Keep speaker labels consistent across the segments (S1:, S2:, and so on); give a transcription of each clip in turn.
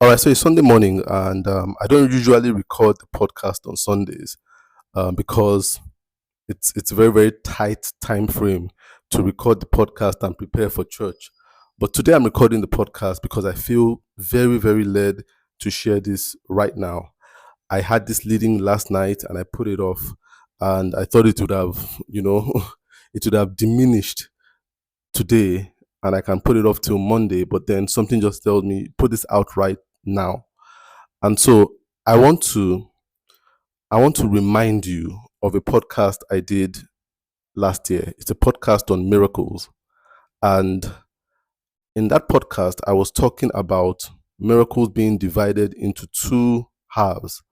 S1: All right, so it's Sunday morning, and I don't usually record the podcast on Sundays because it's a very very tight time frame to record the podcast and prepare for church. But today I'm recording the podcast because I feel very very led to share this right now. I had this leading last night and I put it off, and I thought it would have it would have diminished today, and I can put it off till Monday. But then something just told me put this out right now. And so I want to I want to remind you of a podcast I did last year. It's a podcast on miracles. And in that podcast, I was talking about miracles being divided into two halves.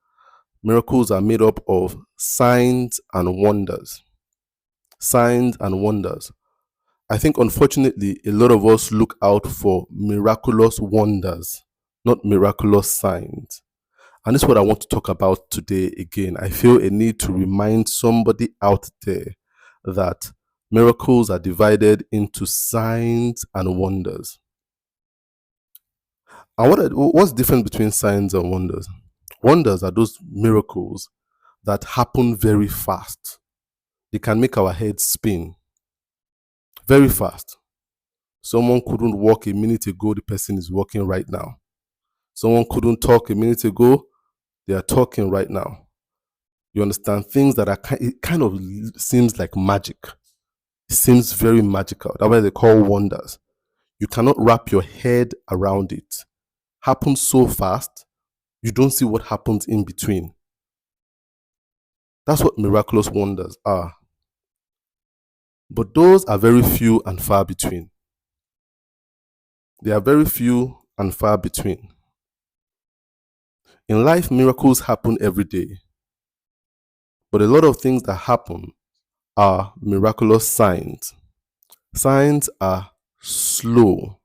S1: Miracles are made up of signs and wonders. Signs and wonders. I think unfortunately a lot of us look out for miraculous wonders, not miraculous signs. And this is what I want to talk about today again. I feel a need to remind somebody out there that miracles are divided into signs and wonders. And what's different between signs and wonders? Wonders are those miracles that happen very fast. They can make our heads spin very fast. Someone couldn't walk a minute ago, the person is walking right now. Someone couldn't talk a minute ago, they are talking right now. You understand? Things that are it kind of seems like magic. It seems very magical. That's why they call wonders. You cannot wrap your head around it. Happens so fast, you don't see what happens in between. That's what miraculous wonders are. But those are very few and far between. They are very few and far between. In life, miracles happen every day. But a lot of things that happen are miraculous signs. Signs are slow.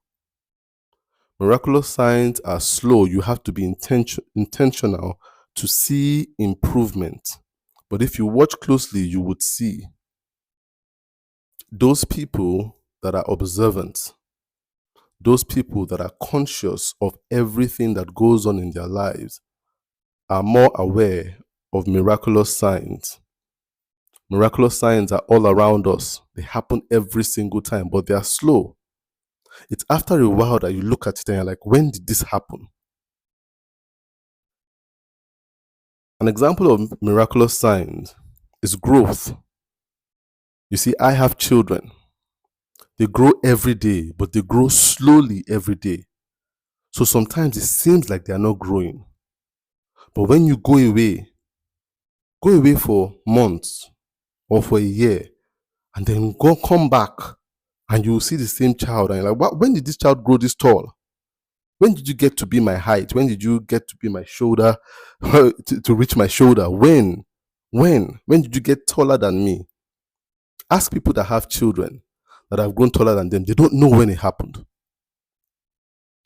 S1: Miraculous signs are slow. You have to be intentional to see improvement. But if you watch closely, you would see those people that are observant, those people that are conscious of everything that goes on in their lives are more aware of miraculous signs. Miraculous signs are all around us. They happen every single time, but they are slow. It's after a while that you look at it and you're like, when did this happen? An example of miraculous signs is growth. You see, I have children. They grow every day, but they grow slowly every day. So sometimes it seems like they are not growing. But when you go away for months or for a year, and then come back, and you will see the same child, and you're like, when did this child grow this tall? When did you get to be my height? When did you get to be my shoulder, to reach my shoulder? When did you get taller than me? Ask people that have children that have grown taller than them. They don't know when it happened.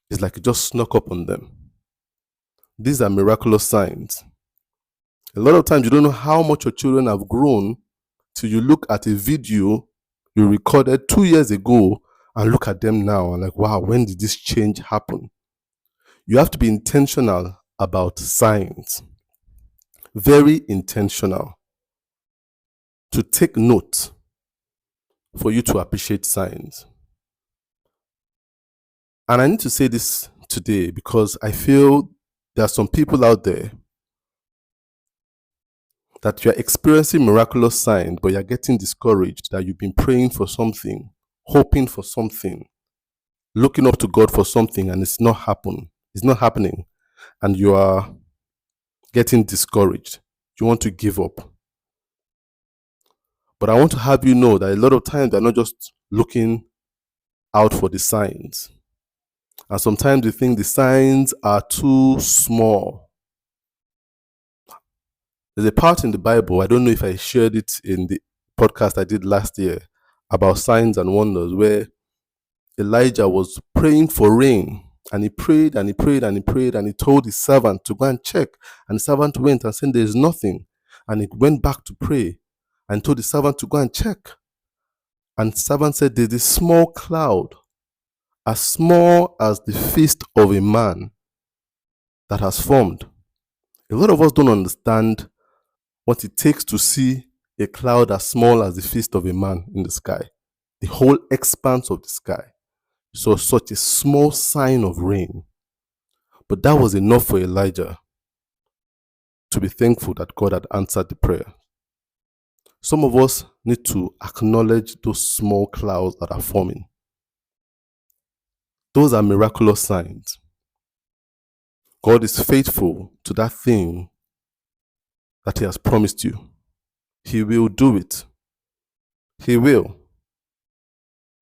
S1: It's like it just snuck up on them. These are miraculous signs. A lot of times you don't know how much your children have grown till you look at a video you recorded 2 years ago and look at them now and like, wow, when did this change happen? You have to be intentional about signs. Very intentional. To take note for you to appreciate signs. And I need to say this today because I feel there are some people out there that you're experiencing miraculous signs, but you're getting discouraged that you've been praying for something, hoping for something, looking up to God for something, and it's not happening, and you are getting discouraged. You want to give up. But I want to have you know that a lot of times they're not just looking out for the signs. And sometimes they think the signs are too small. There's a part in the Bible, I don't know if I shared it in the podcast I did last year about signs and wonders, where Elijah was praying for rain. And he prayed and he prayed and he prayed and he told his servant to go and check. And the servant went and said, there's nothing. And he went back to pray and told the servant to go and check. And the servant said, there's this small cloud, as small as the fist of a man. that has formed. A lot of us don't understand what it takes to see a cloud as small as the fist of a man in the sky, the whole expanse of the sky. So such a small sign of rain. But that was enough for Elijah to be thankful that God had answered the prayer. Some of us need to acknowledge those small clouds that are forming. Those are miraculous signs. God is faithful to that thing that He has promised you. He will do it. He will.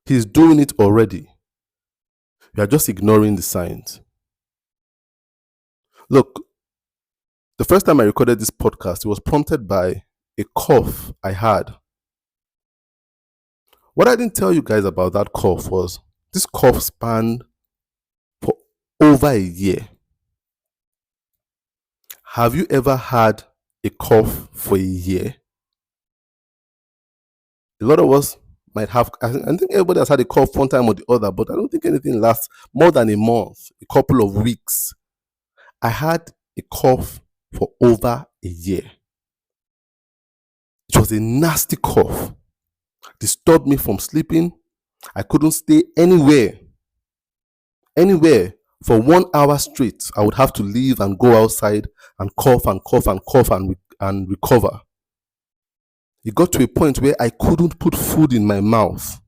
S1: He's doing it already. You are just ignoring the signs. Look, the first time I recorded this podcast, it was prompted by a cough I had. What I didn't tell you guys about that cough was this cough spanned for over a year. Have you ever had a cough for a year? A lot of us might have, I think everybody has had a cough one time or the other, but I don't think anything lasts more than a month, a couple of weeks. I had a cough for over a year. It was a nasty cough. Disturbed me from sleeping. I couldn't stay anywhere for 1 hour straight. I would have to leave and go outside and cough and recover. It got to a point where I couldn't put food in my mouth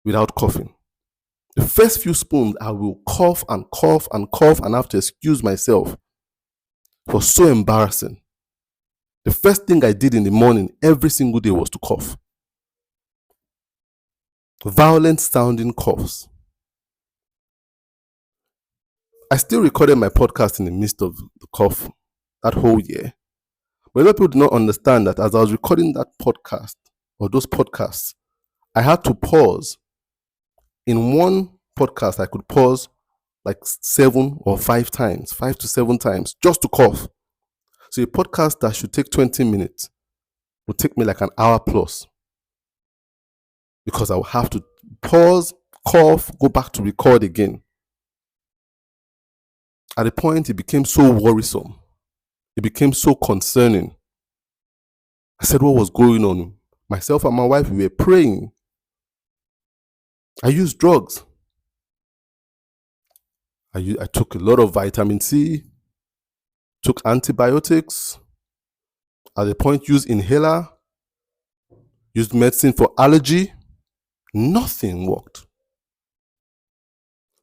S1: without coughing. The first few spoons, I will cough and have to excuse myself. It was so embarrassing. The first thing I did in the morning every single day was to cough. Violent sounding coughs. I still recorded my podcast in the midst of the cough that whole year. But a lot of people do not understand that as I was recording that podcast or those podcasts, I had to pause. In one podcast, I could pause like 7 or 5 times, 5 to 7 times, just to cough. So a podcast that should take 20 minutes would take me like an hour plus, because I would have to pause, cough, go back to record again. At a point, it became so worrisome. It became so concerning. I said, what was going on? Myself and my wife, we were praying. I used drugs. I took a lot of vitamin C, took antibiotics, at a point used inhaler, used medicine for allergy. Nothing worked.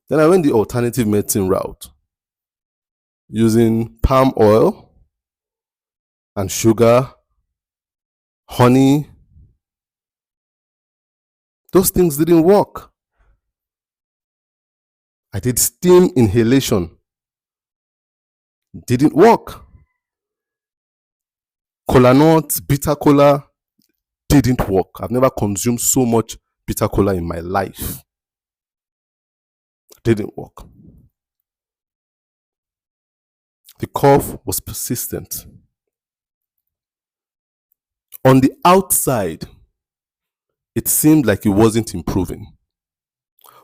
S1: Then I went the alternative medicine route, using palm oil and sugar, honey. Those things didn't work. I did steam inhalation. Didn't work. Cola nuts, bitter cola, didn't work. I've never consumed so much bitter cola in my life. Didn't work. The cough was persistent. On the outside, it seemed like it wasn't improving.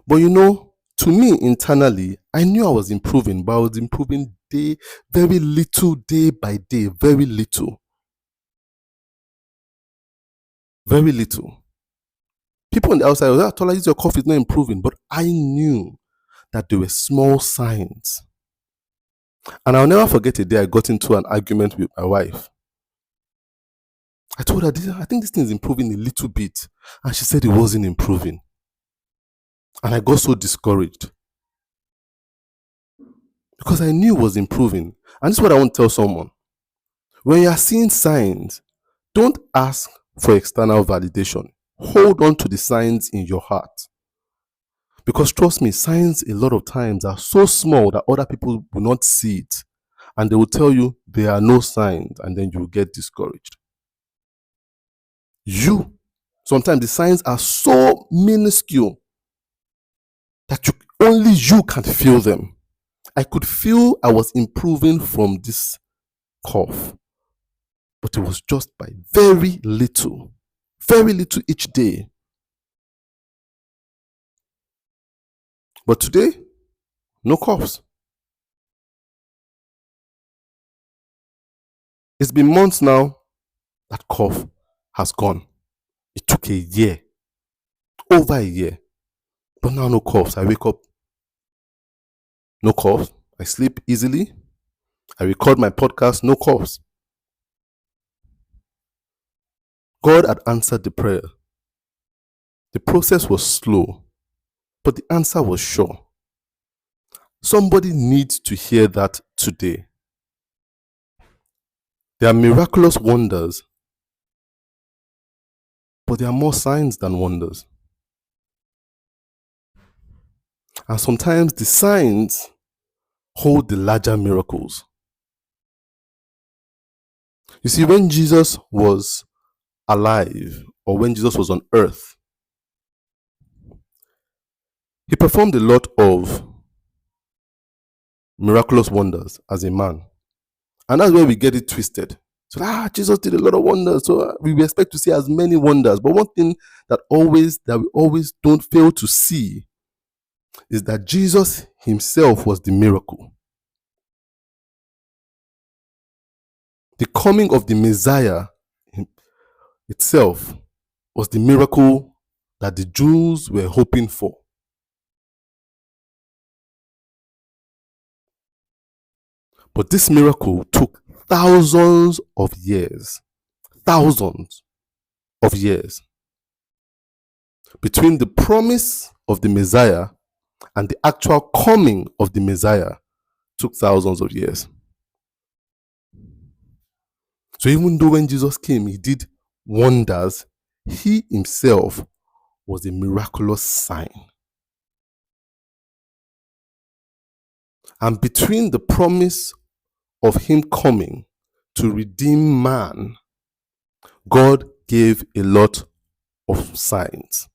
S1: But to me internally, I knew I was improving, but I was improving very little, day by day, very little. Very little. People on the outside were like, Tola, your cough is not improving. But I knew that there were small signs. And I'll never forget a day I got into an argument with my wife. I told her, I think this thing is improving a little bit. And she said it wasn't improving. And I got so discouraged, because I knew it was improving. And this is what I want to tell someone. When you are seeing signs, don't ask for external validation. Hold on to the signs in your heart. Because trust me, signs a lot of times are so small that other people will not see it. And they will tell you there are no signs, and then you will get discouraged. Sometimes the signs are so minuscule that only you can feel them. I could feel I was improving from this cough, but it was just by very little each day. But today, no coughs. It's been months now that cough has gone. It took a year, over a year. But now no coughs. I wake up, no coughs. I sleep easily. I record my podcast, no coughs. God had answered the prayer. The process was slow, but the answer was sure. Somebody needs to hear that today. There are miraculous wonders, but there are more signs than wonders. And sometimes the signs hold the larger miracles. You see, when Jesus was alive, or when Jesus was on earth, he performed a lot of miraculous wonders as a man. And that's where we get it twisted. So, Jesus did a lot of wonders, so we expect to see as many wonders. But one thing that we always don't fail to see is that Jesus himself was the miracle. The coming of the Messiah itself was the miracle that the Jews were hoping for. But this miracle took thousands of years between the promise of the Messiah and the actual coming of the Messiah. Took thousands of years. So even though when Jesus came, he did wonders, he himself was a miraculous sign. And between the promise of him coming to redeem man, God gave a lot of signs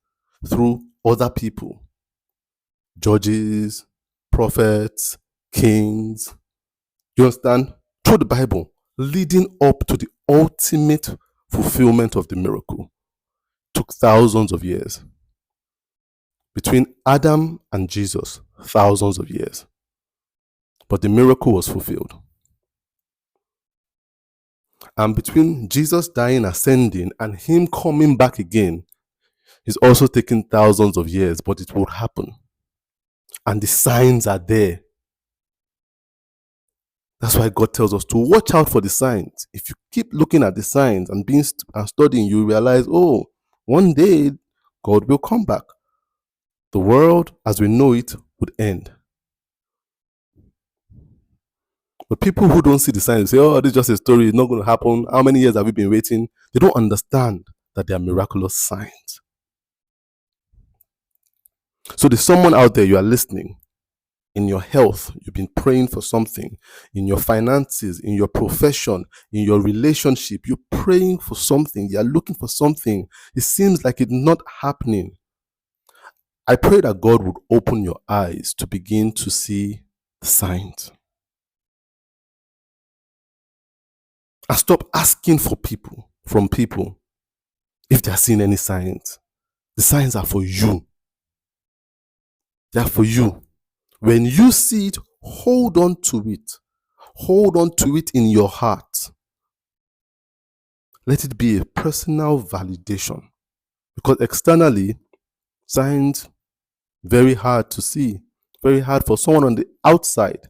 S1: through other people, judges, prophets, kings. You understand? Through the Bible, leading up to the ultimate fulfillment of the miracle. Took thousands of years. Between Adam and Jesus, thousands of years. But the miracle was fulfilled. And between Jesus dying, ascending, and him coming back again, is also taking thousands of years, but it will happen. And the signs are there. That's why God tells us to watch out for the signs. If you keep looking at the signs and studying, you realize, one day God will come back. The world as we know it would end. But people who don't see the signs say, this is just a story, it's not going to happen. How many years have we been waiting? They don't understand that they are miraculous signs. So there's someone out there, you are listening. In your health, you've been praying for something. In your finances, in your profession, in your relationship, you're praying for something. You're looking for something. It seems like it's not happening. I pray that God would open your eyes to begin to see the signs. And stop asking from people if they are seeing any signs. The signs are for you. They are for you. When you see it, hold on to it. Hold on to it in your heart. Let it be a personal validation. Because externally, signs, very hard to see. Very hard for someone on the outside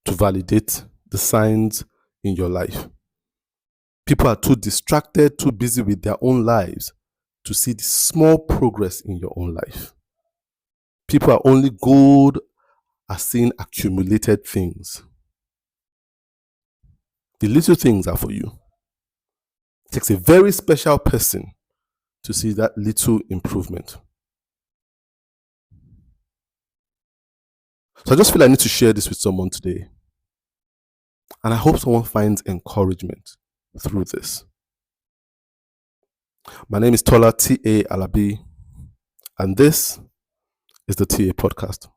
S1: to validate the signs in your life. People are too distracted, too busy with their own lives to see the small progress in your own life. People are only good at seeing accumulated things. The little things are for you. It takes a very special person to see that little improvement. So I just feel I need to share this with someone today. And I hope someone finds encouragement through this. My name is Tola T.A. Alabi, and this is the TA Podcast.